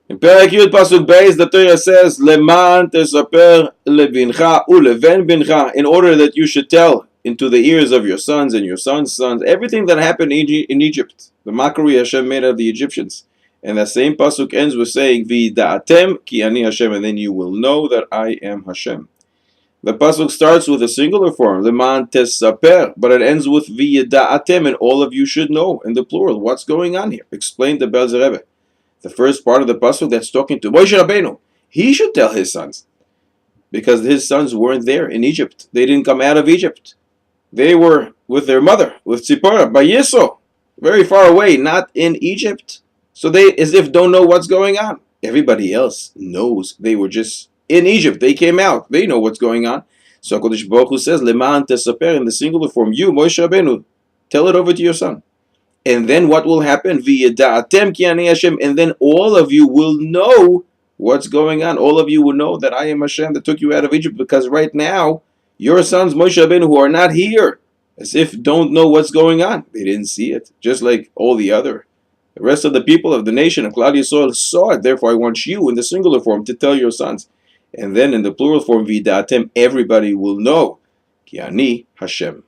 In Perek Yud Pasuk Beis, the Torah says, "Leman tesaper levincha uleven bincha," in order that you should tell into the ears of your sons and your sons' sons everything that happened in Egypt, the mockery Hashem made of the Egyptians. And that same pasuk ends with saying, "V'ida'atem ki ani Hashem," and then you will know that I am Hashem. The pasuk starts with a singular form, "Leman tesaper," but it ends with "V'ida'atem," and all of you should know in the plural. What's going on here? Explain the Belzer Rebbe. The first part of the pasuk that's talking to Moshe Rabbeinu, he should tell his sons, because his sons weren't there in Egypt. They didn't come out of Egypt. They were with their mother, with Tzipporah, by Yisro, very far away, not in Egypt. So they, as if, don't know what's going on. Everybody else knows. They were just in Egypt. They came out. They know what's going on. So HaKadosh Baruch Hu says, "Leman tesaper," in the singular form, you, Moshe Rabbeinu, tell it over to your son. And then what will happen? V'yeda'atem ki ani Hashem, and then all of you will know what's going on. All of you will know that I am Hashem that took you out of Egypt, because right now your sons Moshe Rabbeinu, who are not here, as if don't know what's going on. They didn't see it, just like all the rest of the people of the nation of Klal Yisrael saw it. Therefore, I want you in the singular form to tell your sons, and then in the plural form, V'yeda'atem, everybody will know, Ki ani Hashem.